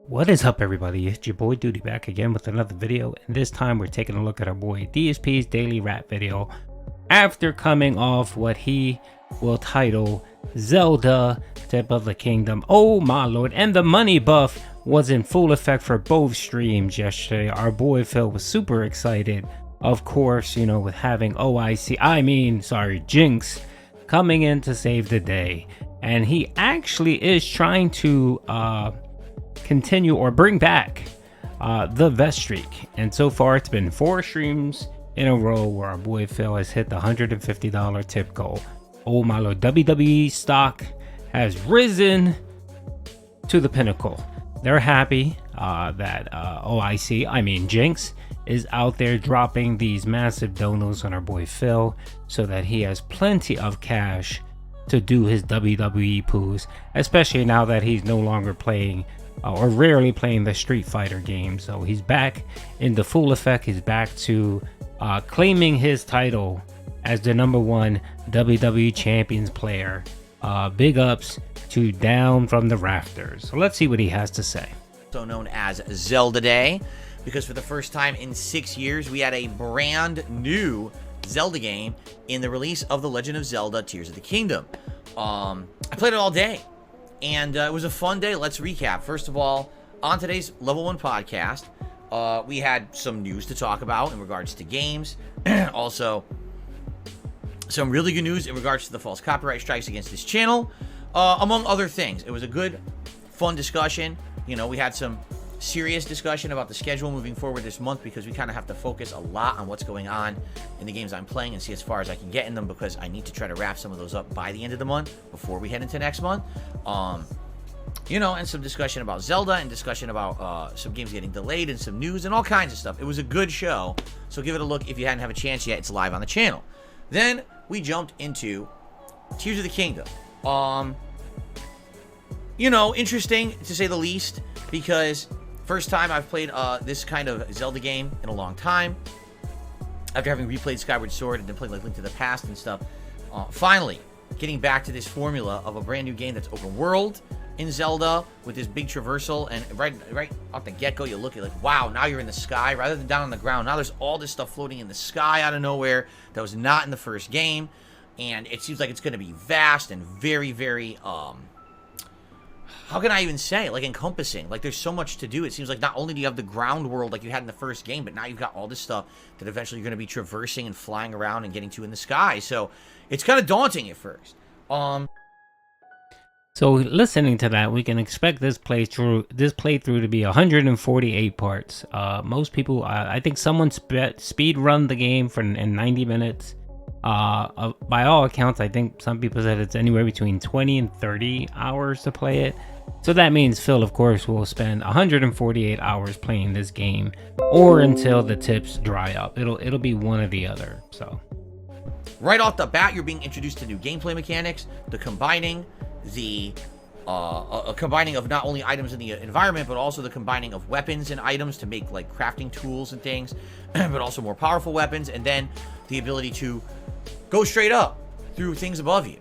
What is up, everybody? It's your boy Duty back again with another video, and this time we're taking a look at our boy DSP's daily rap video after coming off what he will title Zelda Tip of the Kingdom. Oh my lord, and the money buff was in full effect for both streams yesterday. Our boy Phil was super excited, of course, you know, with having Jinx coming in to save the day, and he actually is trying to continue or bring back the vest streak, and so far it's been 4 streams in a row where our boy Phil has hit the $150 tip goal. Oh my lord, WWE stock has risen to the pinnacle. They're happy that OIC, Jinx, is out there dropping these massive donos on our boy Phil so that he has plenty of cash to do his WWE poos, especially now that he's no longer playing or rarely playing the Street Fighter game. So he's back in the full effect. He's back to claiming his title as the #1 WWE Champions player. Big ups to Down from the Rafters. So let's see what he has to say. Also known as Zelda Day, because for the first time in 6 years, we had a brand new Zelda game in the release of The Legend of Zelda Tears of the Kingdom. I played it all day, and it was a fun day. Let's recap. First of all, on today's Level 1 podcast, we had some news to talk about in regards to games. Also, some really good news in regards to the false copyright strikes against this channel, among other things. It was a good, fun discussion. You know, we had some serious discussion about the schedule moving forward this month, because we kind of have to focus a lot on what's going on in the games I'm playing and see as far as I can get in them, because I need to try to wrap some of those up by the end of the month before we head into next month. You know, and some discussion about Zelda, and discussion about some games getting delayed, and some news and all kinds of stuff. It was a good show, so give it a look if you hadn't had a chance yet. It's live on the channel. Then we jumped into Tears of the Kingdom. You know, interesting to say the least, because first time I've played this kind of Zelda game in a long time. After having replayed Skyward Sword and then playing like Link to the Past and stuff, finally getting back to this formula of a brand new game that's open world in Zelda with this big traversal, and right off the get-go you look at like, wow, now you're in the sky rather than down on the ground. Now there's all this stuff floating in the sky out of nowhere that was not in the first game, and it seems like it's going to be vast and very, very how can I even say, like, encompassing. Like, there's so much to do. It seems like not only do you have the ground world like you had in the first game, but now you've got all this stuff that eventually you're going to be traversing and flying around and getting to in the sky. So it's kind of daunting at first. So listening to that, we can expect this playthrough to be 148 parts. Most people, I think someone speed run the game in 90 minutes. By all accounts, I think some people said it's anywhere between 20 and 30 hours to play it. So that means Phil, of course, will spend 148 hours playing this game, or until the tips dry up. It'll be one or the other. So right off the bat, you're being introduced to new gameplay mechanics, the combining of not only items in the environment, but also the combining of weapons and items to make like crafting tools and things, but also more powerful weapons, and then the ability to go straight up through things above you,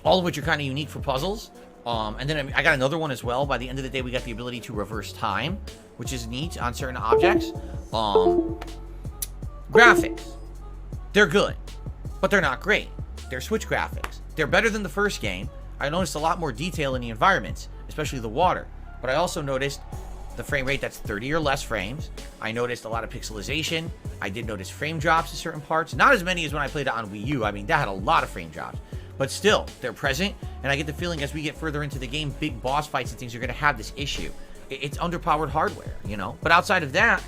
all of which are kind of unique for puzzles. And then I got another one as well. By the end of the day, we got the ability to reverse time, which is neat on certain objects. Graphics, they're good, but they're not great. They're Switch graphics. They're better than the first game. I noticed a lot more detail in the environments, especially the water. But I also noticed the frame rate that's 30 or less frames. I noticed a lot of pixelization. I did notice frame drops in certain parts. Not as many as when I played it on Wii U. I mean, that had a lot of frame drops. But still, they're present. And I get the feeling as we get further into the game, big boss fights and things are going to have this issue. It's underpowered hardware, you know? But outside of that,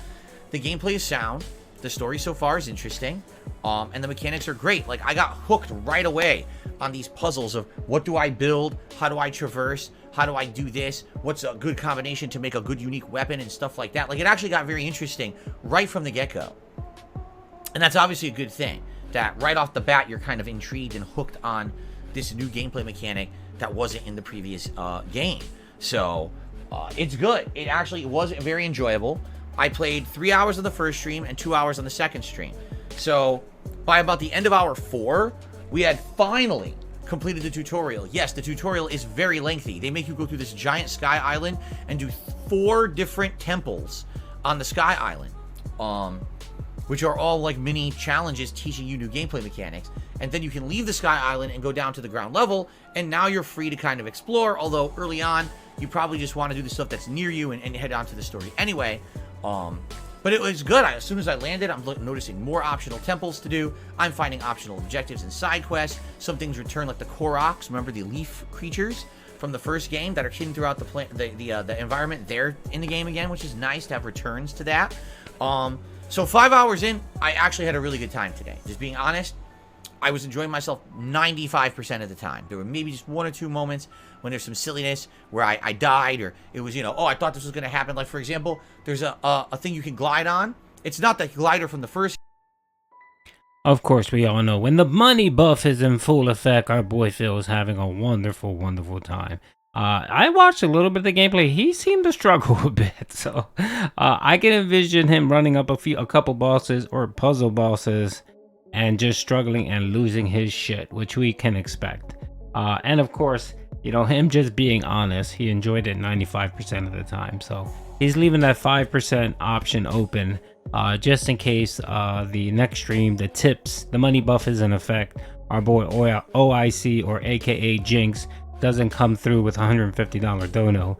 the gameplay is sound. The story so far is interesting. And the mechanics are great. Like, I got hooked right away on these puzzles of what do I build? How do I traverse? How do I do this? What's a good combination to make a good unique weapon and stuff like that? Like, it actually got very interesting right from the get-go. And that's obviously a good thing, that right off the bat you're kind of intrigued and hooked on this new gameplay mechanic that wasn't in the previous game. So it's good. It actually was very enjoyable. I played 3 hours on the first stream and 2 hours on the second stream. So by about the end of hour 4, we had finally completed the tutorial. Yes, the tutorial is very lengthy. They make you go through this giant sky island and do 4 different temples on the sky island, which are all like mini challenges teaching you new gameplay mechanics. And then you can leave the sky island and go down to the ground level, and now you're free to kind of explore, although early on you probably just want to do the stuff that's near you and head on to the story anyway. But it was good. As soon as I landed, I'm noticing more optional temples to do. I'm finding optional objectives and side quests. Some things return, like the Koroks, remember the leaf creatures from the first game that are hidden throughout the environment. They're in the game again, which is nice to have returns to that. So 5 hours in, I actually had a really good time today. Just being honest, I was enjoying myself 95% of the time. There were maybe just 1 or 2 moments when there's some silliness where I died, or it was, oh, I thought this was going to happen. Like, for example, there's a thing you can glide on. It's not the glider from the first. Of course, we all know when the money buff is in full effect, our boy Phil is having a wonderful, wonderful time. I watched a little bit of the gameplay. He seemed to struggle a bit, so I can envision him running up a couple bosses or puzzle bosses and just struggling and losing his shit, which we can expect. And of course, him just being honest, he enjoyed it 95% of the time. So he's leaving that 5% option open just in case the next stream, the tips, the money buff is in effect. Our boy OIC, or AKA Jinx, doesn't come through with $150 dono.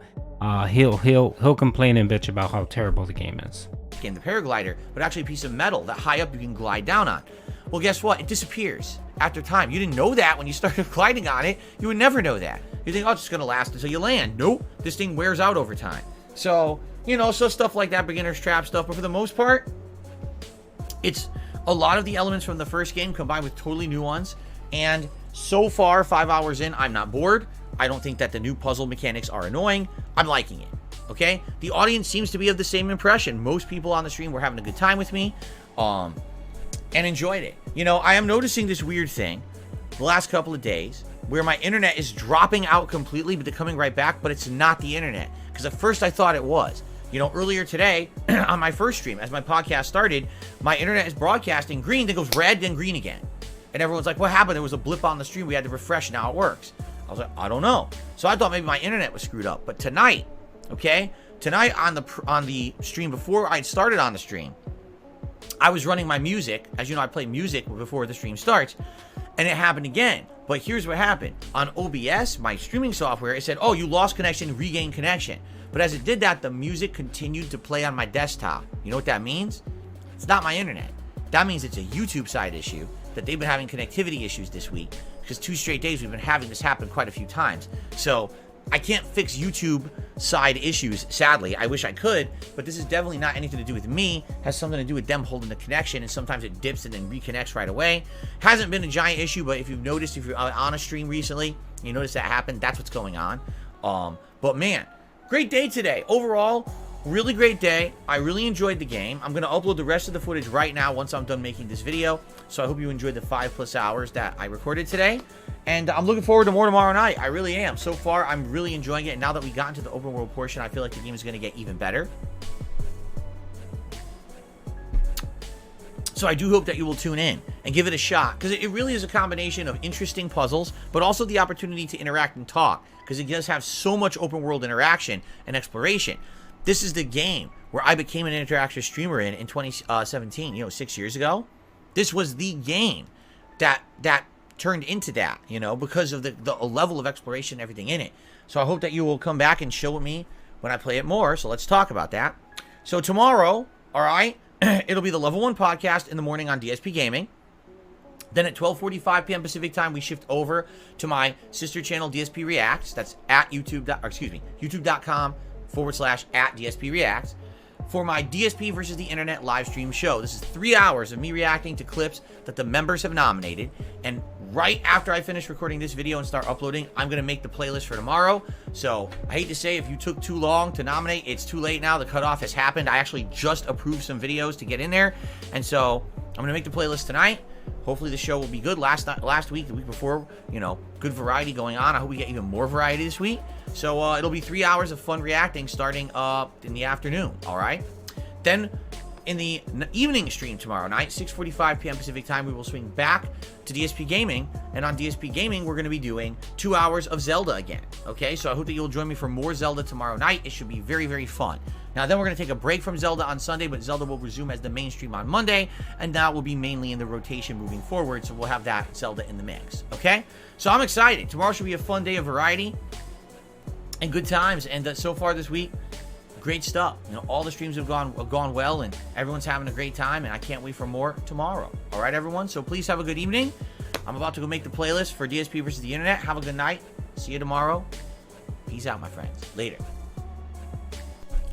He'll complain and bitch about how terrible the game is. Game, the paraglider, but actually a piece of metal that high up you can glide down on. Well, guess what? It disappears after time. You didn't know that when you started gliding on it. You would never know that. You think, oh, it's just going to last until you land. Nope. This thing wears out over time. So, so stuff like that, beginner's trap stuff. But for the most part, it's a lot of the elements from the first game combined with totally new ones. And so far, 5 hours in, I'm not bored. I don't think that the new puzzle mechanics are annoying. I'm liking it. Okay? The audience seems to be of the same impression. Most people on the stream were having a good time with me. And enjoyed it. I am noticing this weird thing the last couple of days where my internet is dropping out completely, but they're coming right back, but it's not the internet. Because at first I thought it was. Earlier today on my first stream, as my podcast started, my internet is broadcasting green, then goes red, then green again. And everyone's like, what happened? There was a blip on the stream. We had to refresh. Now it works. I was like, I don't know. So I thought maybe my internet was screwed up. But tonight, on the stream before I started on the stream, I was running my music. As you know, I play music before the stream starts, and it happened again. But here's what happened. On OBS, my streaming software, it said, oh, you lost connection, regain connection. But as it did that, the music continued to play on my desktop. You know what that means? It's not my internet. That means it's a YouTube side issue, that they've been having connectivity issues this week, because 2 straight days we've been having this happen quite a few times. So I can't fix YouTube side issues, sadly. I wish I could, but this is definitely not anything to do with me. It has something to do with them holding the connection, and sometimes it dips and then reconnects right away. Hasn't been a giant issue, but if you've noticed, if you're on a stream recently, you notice that happened, that's what's going on. But man, great day today. Overall, really great day. I really enjoyed the game. I'm going to upload the rest of the footage right now once I'm done making this video. So I hope you enjoyed the 5+ hours that I recorded today. And I'm looking forward to more tomorrow night. I really am. So far, I'm really enjoying it. And now that we got into the open world portion, I feel like the game is going to get even better. So I do hope that you will tune in and give it a shot, because it really is a combination of interesting puzzles, but also the opportunity to interact and talk, because it does have so much open world interaction and exploration. This is the game where I became an interactive streamer in 2017, 6 years ago. This was the game that turned into that, because of the level of exploration and everything in it. So I hope that you will come back and chill with me when I play it more. So let's talk about that. So tomorrow, all right, it'll be the Level 1 podcast in the morning on DSP Gaming. Then at 12:45 p.m. Pacific time, we shift over to my sister channel, DSP Reacts. That's at youtube.com/@DSP Reacts. For my DSP versus the Internet live stream show. This is 3 hours of me reacting to clips that the members have nominated. And right after I finish recording this video and start uploading, I'm going to make the playlist for tomorrow. So I hate to say, if you took too long to nominate, it's too late now. The cutoff has happened. I actually just approved some videos to get in there. And so I'm going to make the playlist tonight. Hopefully the show will be good. Last week, the week before, good variety going on. I hope we get even more variety this week. So it'll be 3 hours of fun reacting starting in the afternoon. All right. Then in the evening stream tomorrow night, 6:45 p.m. Pacific time, we will swing back to DSP Gaming. And on DSP Gaming, we're going to be doing 2 hours of Zelda again. Okay, so I hope that you'll join me for more Zelda tomorrow night. It should be very, very fun. Now, then we're going to take a break from Zelda on Sunday, but Zelda will resume as the mainstream on Monday, and that will be mainly in the rotation moving forward, so we'll have that Zelda in the mix, okay? So I'm excited. Tomorrow should be a fun day of variety and good times, and so far this week, great stuff. You know, all the streams have gone well, and everyone's having a great time, and I can't wait for more tomorrow. All right, everyone? So please have a good evening. I'm about to go make the playlist for DSP versus the Internet. Have a good night. See you tomorrow. Peace out, my friends. Later.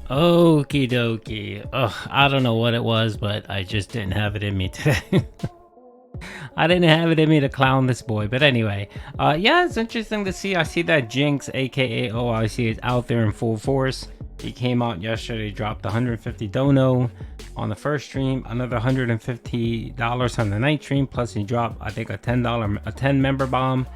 Okie dokie. Ugh, I don't know what it was, but I just didn't have it in me today. I didn't have it in me to clown this boy. But anyway, yeah, it's interesting to see. I see that Jinx, aka OIC, is out there in full force. He came out yesterday, dropped 150 dono on the first stream, another $150 on the night stream, plus he dropped, I think, a $10 member bomb.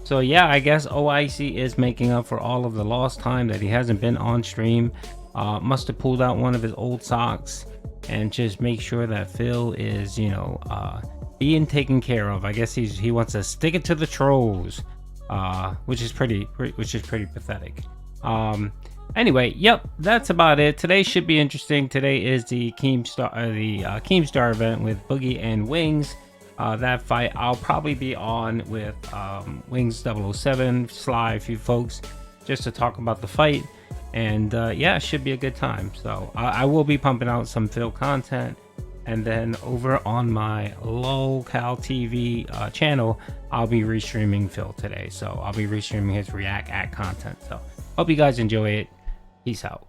So yeah, I guess OIC is making up for all of the lost time that he hasn't been on stream. Must have pulled out one of his old socks and just make sure that Phil is, you know, being taken care of. I guess he wants to stick it to the trolls, which is pretty pathetic. Anyway, yep, that's about it. Today should be interesting. Today is the Keemstar event with Boogie and Wings. That fight, I'll probably be on with Wings 007, Sly, a few folks, just to talk about the fight. And yeah, it should be a good time. So I will be pumping out some Phil content. And then over on my local TV channel, I'll be restreaming Phil today. So I'll be restreaming his React content. So hope you guys enjoy it. Peace out.